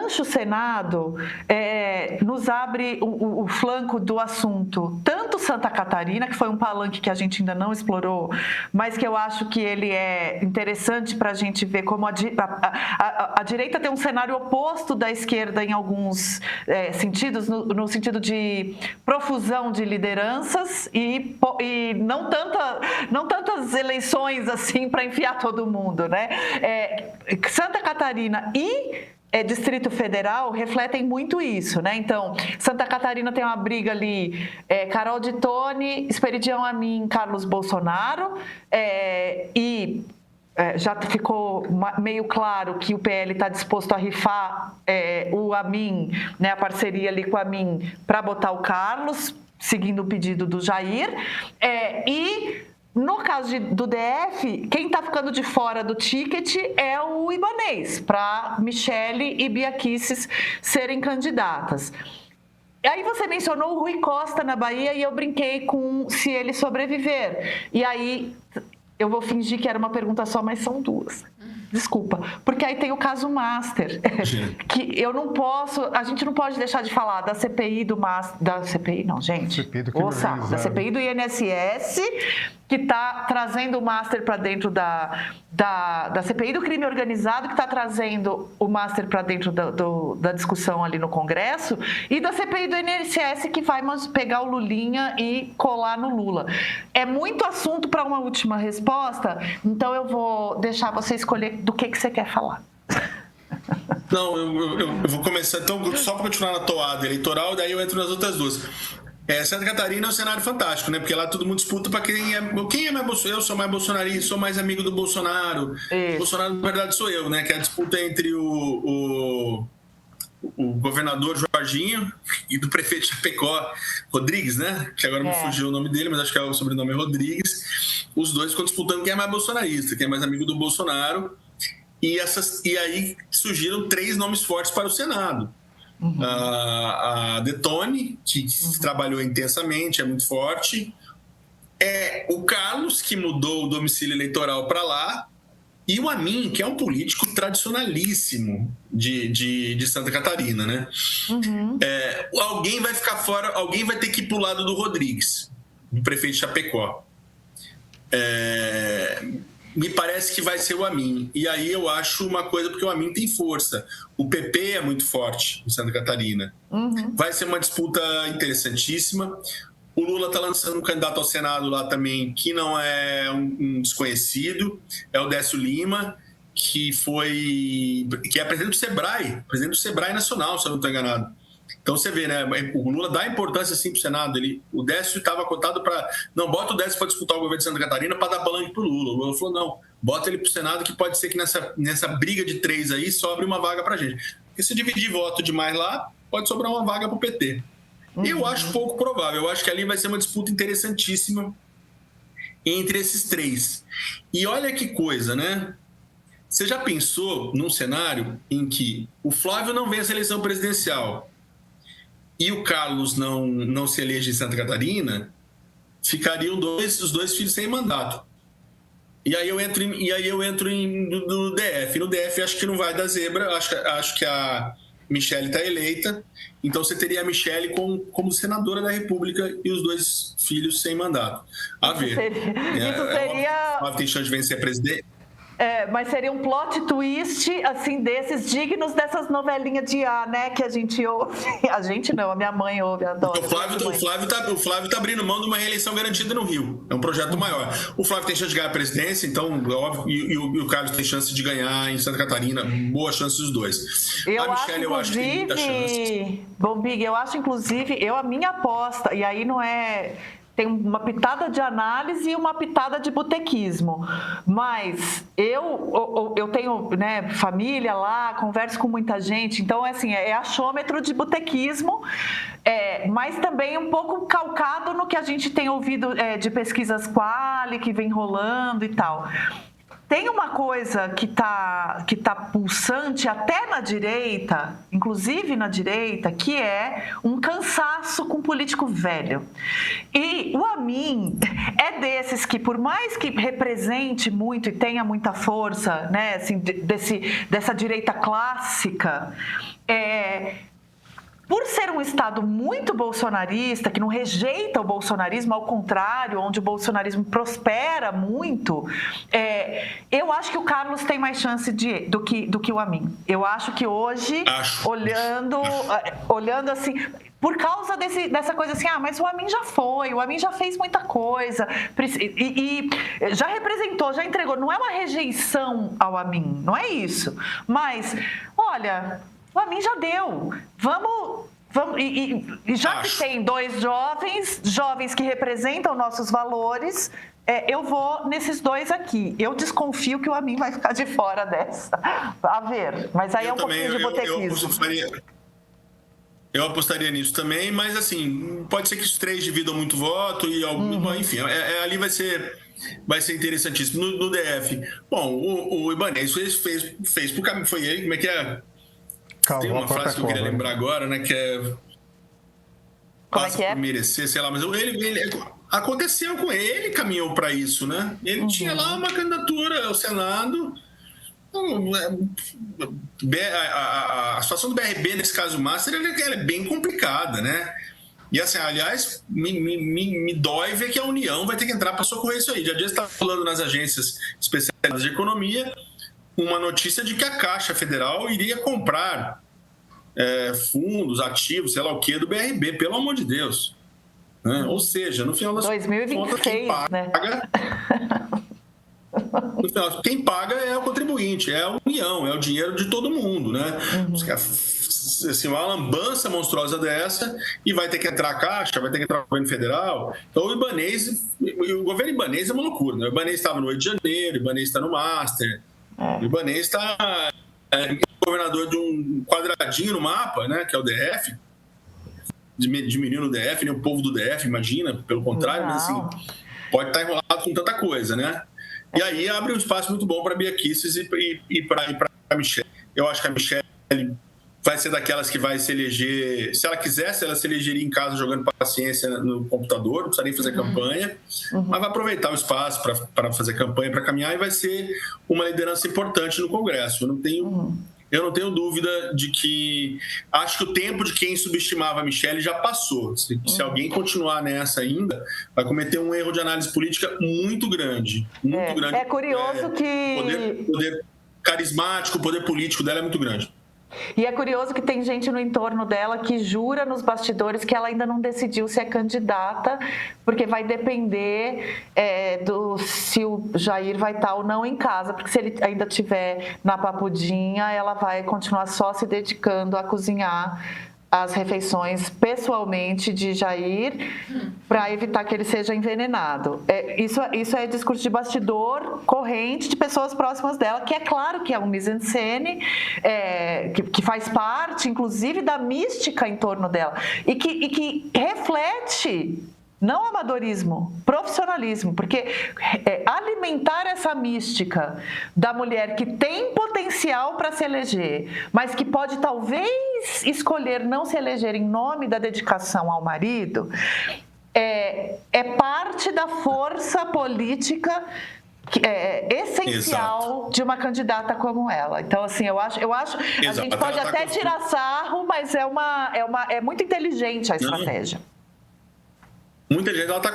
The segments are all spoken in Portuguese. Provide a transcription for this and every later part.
Mancha o Senado nos abre o flanco do assunto, tanto Santa Catarina, que foi um palanque que a gente ainda não explorou, mas que eu acho que ele é interessante para a gente ver como a direita tem um cenário oposto da esquerda em alguns sentidos, no sentido de profusão de lideranças e não tantas eleições assim para enfiar todo mundo, né? Santa Catarina e Distrito Federal refletem muito isso, né? Então, Santa Catarina tem uma briga ali, Carol de Tone, Esperidião Amin, Carlos Bolsonaro, já ficou meio claro que o PL está disposto a rifar o Amin, né, a parceria ali com o Amin, para botar o Carlos, seguindo o pedido do Jair. No caso do DF, quem está ficando de fora do ticket é o Ibanez, para Michele e Bia Kicis serem candidatas. Aí você mencionou o Rui Costa na Bahia e eu brinquei com se ele sobreviver. E aí eu vou fingir que era uma pergunta só, mas são duas. Desculpa, porque aí tem o caso Master, que eu não posso, a gente não pode deixar de falar da CPI do Master, da CPI não, gente, da CPI do INSS, que está trazendo o Master para dentro da CPI do crime organizado, que está trazendo o Master para dentro da discussão ali no Congresso, e da CPI do INSS, que vai pegar o Lulinha e colar no Lula. É muito assunto para uma última resposta, então eu vou deixar você escolher do que você quer falar. Não, eu vou começar, então, só para continuar na toada eleitoral, daí eu entro nas outras duas. Santa Catarina é um cenário fantástico, né? Porque lá todo mundo disputa para quem é mais Bolsonaro. Eu sou mais bolsonarista, sou mais amigo do Bolsonaro. Bolsonaro, na verdade, sou eu, né? Que é a disputa entre o governador Jorginho e do prefeito Chapecó, Rodrigues, né? Que agora me fugiu o nome dele, mas acho que o sobrenome é Rodrigues. Os dois ficam disputando quem é mais bolsonarista, quem é mais amigo do Bolsonaro. E aí surgiram 3 nomes fortes para o Senado. A Detone, que trabalhou intensamente, é muito forte. O Carlos, que mudou o domicílio eleitoral para lá. E o Amin, que é um político tradicionalíssimo de Santa Catarina, né? Alguém vai ficar fora, alguém vai ter que ir para o lado do Rodrigues, do prefeito Chapecó. Me parece que vai ser o Amin. E aí eu acho uma coisa, porque o Amin tem força. O PP é muito forte em Santa Catarina. Vai ser uma disputa interessantíssima. O Lula está lançando um candidato ao Senado lá também, que não é um desconhecido. É o Décio Lima, que é presidente do Sebrae Nacional, se eu não estou enganado. Então você vê, né? O Lula dá importância sim para o Senado. O Décio estava cotado para. Não, bota o Décio para disputar o governo de Santa Catarina para dar palanque para o Lula. O Lula falou: não, bota ele para o Senado, que pode ser que nessa briga de 3 aí sobre uma vaga para a gente. Porque se dividir voto demais lá, pode sobrar uma vaga para o PT. Eu acho pouco provável. Eu acho que ali vai ser uma disputa interessantíssima entre esses 3. E olha que coisa, né? Você já pensou num cenário em que o Flávio não vence a eleição presidencial e o Carlos não se elege em Santa Catarina, ficariam os dois filhos sem mandato. E aí eu entro no DF. No DF acho que não vai dar zebra, acho que a Michele está eleita, então você teria a Michele como senadora da República e os 2 filhos sem mandato. A ver. Isso seria... Ela tem chance de vencer a presidente. Mas seria um plot twist, assim, desses dignos dessas novelinhas de né, que a gente ouve. A gente não, a minha mãe ouve, adora. O Flávio tá abrindo mão de uma reeleição garantida no Rio. É um projeto maior. O Flávio tem chance de ganhar a presidência, então, óbvio, e o Carlos tem chance de ganhar em Santa Catarina. Boa chance dos 2. A Michele, eu acho que tem muita chance. Bom, Big, eu acho, inclusive, a minha aposta, e aí não é... Tem uma pitada de análise e uma pitada de botequismo. Mas eu tenho, né, família lá, converso com muita gente. Então, assim, é achômetro de botequismo, mas também um pouco calcado no que a gente tem ouvido de pesquisas quali, que vem rolando e tal. Tem uma coisa que tá pulsante até na direita, inclusive na direita, que é um cansaço com político velho. E o Amin é desses que, por mais que represente muito e tenha muita força, né, assim, dessa direita clássica, por ser um Estado muito bolsonarista, que não rejeita o bolsonarismo, ao contrário, onde o bolsonarismo prospera muito, eu acho que o Carlos tem mais chance do que o Amin. Eu acho que hoje, olhando assim, por causa dessa coisa assim, mas o Amin já foi, o Amin já fez muita coisa, e já representou, já entregou. Não é uma rejeição ao Amin, não é isso. Mas, olha, o Amin já deu. Vamos e já que tem dois jovens que representam nossos valores, eu vou nesses dois aqui. Eu desconfio que o Amin vai ficar de fora dessa. A ver, mas aí é um pouquinho de botequismo. Eu apostaria nisso também, mas assim, pode ser que os três dividam muito voto e enfim, ali vai ser interessantíssimo. No DF, bom, o Ibanez fez pro caminho, foi ele, como é que é? Tem uma frase que eu queria lembrar agora, né? Que é. Passa por merecer, sei lá, mas ele aconteceu com ele, caminhou para isso, né? Ele tinha lá uma candidatura ao Senado. A situação do BRB, nesse caso Master, ela é bem complicada, né? E assim, aliás, me dói ver que a União vai ter que entrar para socorrer isso aí. Já está falando nas agências especializadas de economia uma notícia de que a Caixa Federal iria comprar fundos, ativos, sei lá o que, do BRB, pelo amor de Deus. Né? Ou seja, no final das 2026, contas, quem paga, né? No final, quem paga é o contribuinte, é a União, é o dinheiro de todo mundo. Né? Assim, uma lambança monstruosa dessa, e vai ter que entrar a Caixa, vai ter que entrar o governo federal. Então o governo ibanês é uma loucura. Né? O ibanês estava no Rio de Janeiro, o ibanês está no Master. O Ibanez está governador de um quadradinho no mapa, né, que é o DF, diminuindo no DF, né, o povo do DF, imagina, pelo contrário, mas assim, pode estar enrolado com tanta coisa, né? E aí abre um espaço muito bom para a Bia Kicis e para a Michelle. Eu acho que a Michelle vai ser daquelas que vai se eleger, se ela quisesse, ela se elegeria em casa jogando paciência no computador, não precisaria fazer campanha, mas vai aproveitar o espaço para fazer campanha, para caminhar, e vai ser uma liderança importante no Congresso. Eu não tenho dúvida de que... Acho que o tempo de quem subestimava a Michelle já passou. Se alguém continuar nessa ainda, vai cometer um erro de análise política muito grande. Muito grande. É curioso que... Poder carismático, o poder político dela é muito grande. E é curioso que tem gente no entorno dela que jura nos bastidores que ela ainda não decidiu se é candidata, porque vai depender se o Jair vai estar ou não em casa, porque se ele ainda estiver na Papudinha, ela vai continuar só se dedicando a cozinhar as refeições pessoalmente de Jair para evitar que ele seja envenenado. Isso é discurso de bastidor corrente de pessoas próximas dela, que é claro que é um mise-en-scène, que faz parte, inclusive, da mística em torno dela e que reflete... Não amadorismo, profissionalismo, porque alimentar essa mística da mulher que tem potencial para se eleger, mas que pode talvez escolher não se eleger em nome da dedicação ao marido, é parte da força política essencial de uma candidata como ela. Então, assim, eu acho a gente pode até tirar sarro, mas é muito inteligente a estratégia. Muita gente, ela está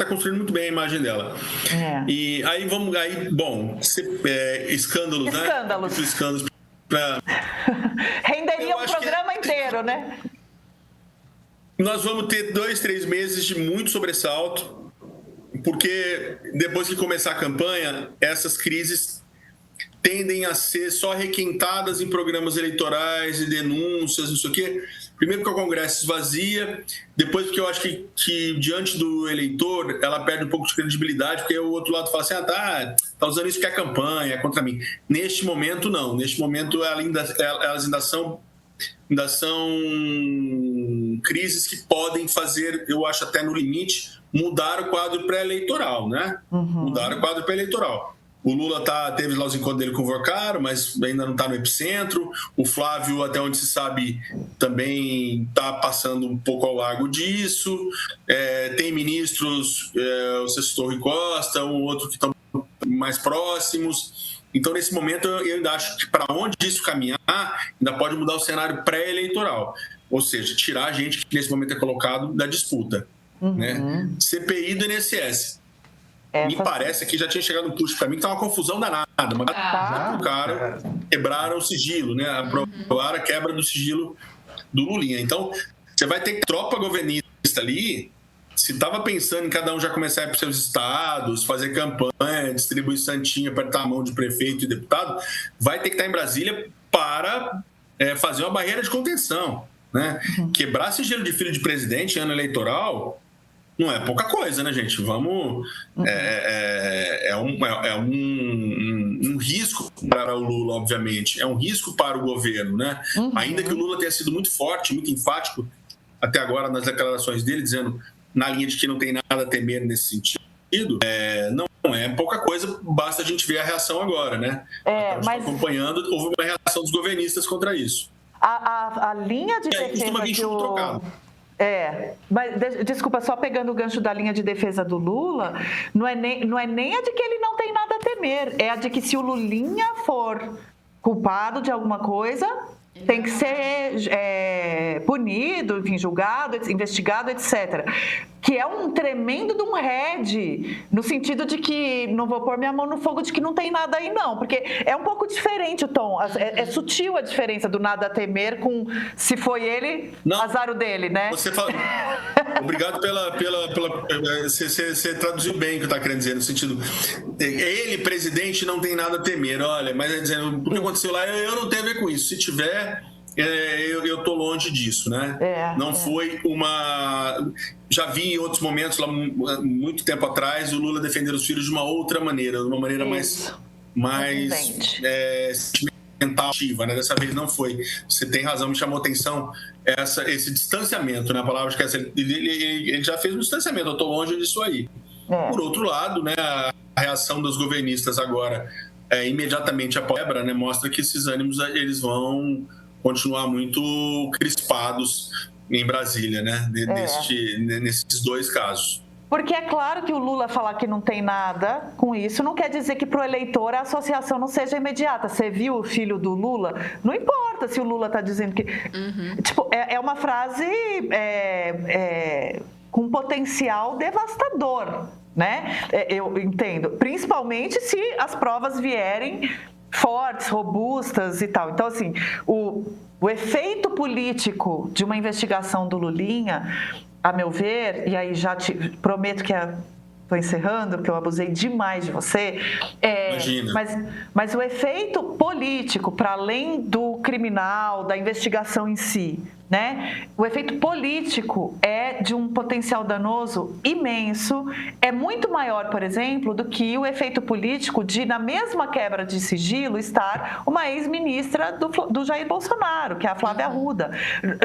construindo muito bem a imagem dela. E aí escândalos, né? Escândalos renderia um programa inteiro, né? Nós vamos ter 2-3 meses de muito sobressalto, porque depois que começar a campanha, essas crises tendem a ser só requentadas em programas eleitorais e denúncias, não sei o quê. Primeiro porque o Congresso esvazia, depois porque eu acho que diante do eleitor ela perde um pouco de credibilidade, porque o outro lado fala assim, tá usando isso que é campanha, é contra mim. Neste momento, não. Neste momento, elas ainda são crises que podem fazer, eu acho até no limite, mudar o quadro pré-eleitoral, né? Mudar o quadro pré-eleitoral. O Lula teve lá os encontros dele com o Vorcaro, mas ainda não está no epicentro. O Flávio, até onde se sabe, também está passando um pouco ao largo disso. Tem ministros, o Cestor Rui Costa, um outro que estão mais próximos. Então, nesse momento, eu ainda acho que para onde isso caminhar, ainda pode mudar o cenário pré-eleitoral. Ou seja, tirar a gente que nesse momento é colocado da disputa. Né? CPI do INSS. Me parece que já tinha chegado um push para mim que tá uma confusão danada. O cara quebraram o sigilo, né? Aprovaram a quebra do sigilo do Lulinha. Então, você vai ter tropa governista ali. Se estava pensando em cada um já começar a ir para os seus estados, fazer campanha, distribuir santinha, apertar a mão de prefeito e deputado, vai ter que estar em Brasília para fazer uma barreira de contenção. Né? Quebrar sigilo de filho de presidente em ano eleitoral não é pouca coisa, né, gente? Vamos... É um risco para o Lula, obviamente. É um risco para o governo, né? Ainda que o Lula tenha sido muito forte, muito enfático, até agora nas declarações dele, dizendo na linha de que não tem nada a temer nesse sentido, não é pouca coisa, basta a gente ver a reação agora, né? Mas acompanhando, houve uma reação dos governistas contra isso. A linha de defesa que o... mas desculpa, só pegando o gancho da linha de defesa do Lula, não é nem a de que ele não tem nada a temer, é a de que se o Lulinha for culpado de alguma coisa, tem que ser punido, enfim, julgado, investigado, etc. Que é um tremendo de um head, no sentido de que não vou pôr minha mão no fogo de que não tem nada aí, não. Porque é um pouco diferente o tom. É sutil a diferença do nada a temer com se foi ele, não, azar o dele, né? Você fala... Obrigado pela você traduziu bem o que eu estava querendo dizer, no sentido... Ele, presidente, não tem nada a temer. Olha, mas dizendo, o que aconteceu lá, eu não tenho a ver com isso. Se tiver... eu estou longe disso, né? Não foi uma... Já vi em outros momentos, lá muito tempo atrás, o Lula defender os filhos de uma outra maneira, de uma maneira mais sentimental, né? Dessa vez não foi. Você tem razão, me chamou a atenção esse distanciamento, né? A palavra que ele já fez um distanciamento, eu estou longe disso aí. Por outro lado, né, a reação dos governistas agora, imediatamente após a quebra, né, mostra que esses ânimos eles vão continuar muito crispados em Brasília, né? Nesses dois casos. Porque é claro que o Lula falar que não tem nada com isso não quer dizer que para o eleitor a associação não seja imediata. Você viu o filho do Lula? Não importa se o Lula está dizendo que... Tipo, é uma frase com potencial devastador, né? Eu entendo. Principalmente se as provas vierem fortes, robustas e tal. Então, assim, o efeito político de uma investigação do Lulinha, a meu ver, e aí já te prometo que estou encerrando, porque eu abusei demais de você, Imagina. Mas o efeito político, para além do criminal, da investigação em si, né? O efeito político é de um potencial danoso imenso, é muito maior, por exemplo, do que o efeito político de, na mesma quebra de sigilo, estar uma ex-ministra do Jair Bolsonaro, que é a Flávia Arruda.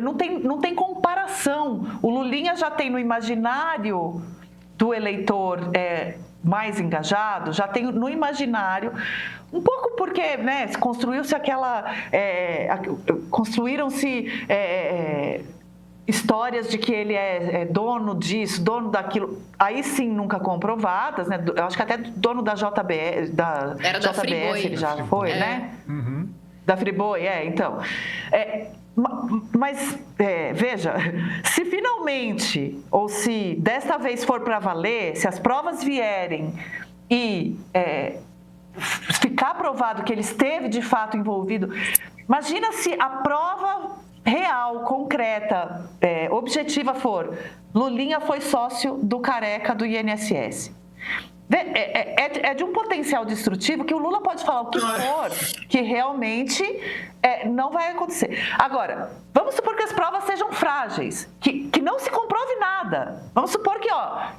Não tem comparação. O Lulinha já tem no imaginário do eleitor mais engajado, já tem no imaginário, um pouco porque, né, construiu-se construíram-se histórias de que ele é dono disso, dono daquilo, aí sim nunca comprovadas, né? Eu acho que até dono da JBS, Era da Friboi. Ele já foi, né? Da Friboi, então. Mas, veja, se finalmente, ou se desta vez for para valer, se as provas vierem e ficar provado que ele esteve de fato envolvido, imagina se a prova real, concreta, objetiva for: Lulinha foi sócio do Careca do INSS. É de um potencial destrutivo que o Lula pode falar o que for, que realmente não vai acontecer. Agora, vamos supor que as provas sejam frágeis, que não se comprove nada. Vamos supor que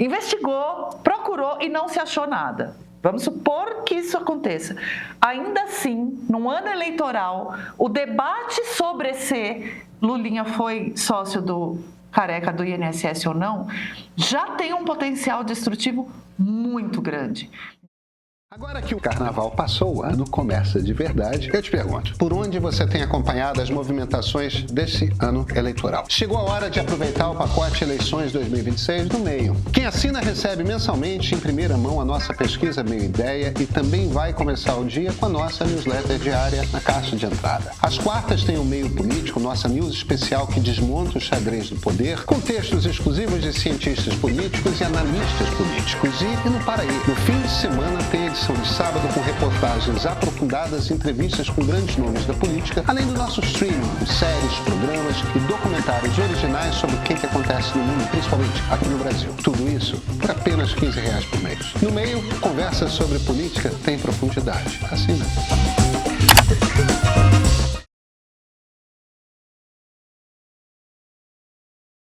investigou, procurou e não se achou nada. Vamos supor que isso aconteça. Ainda assim, num ano eleitoral, o debate sobre se Lulinha foi sócio do Careca do INSS ou não, já tem um potencial destrutivo muito grande. Agora que o carnaval passou, o ano começa de verdade, eu te pergunto, por onde você tem acompanhado as movimentações desse ano eleitoral? Chegou a hora de aproveitar o pacote Eleições 2026 no Meio. Quem assina recebe mensalmente, em primeira mão, a nossa pesquisa Meio Ideia e também vai começar o dia com a nossa newsletter diária na caixa de entrada. Às quartas tem o Meio Político, nossa news especial que desmonta o xadrez do poder, com textos exclusivos de cientistas políticos e analistas políticos. E não para aí, no fim de semana tem a edição de sábado com reportagens aprofundadas e entrevistas com grandes nomes da política, além do nosso streaming, com séries, programas e documentários originais sobre o que acontece no mundo, principalmente aqui no Brasil. Tudo isso por apenas R$15 por mês. No Meio, conversas sobre política têm profundidade. Assina.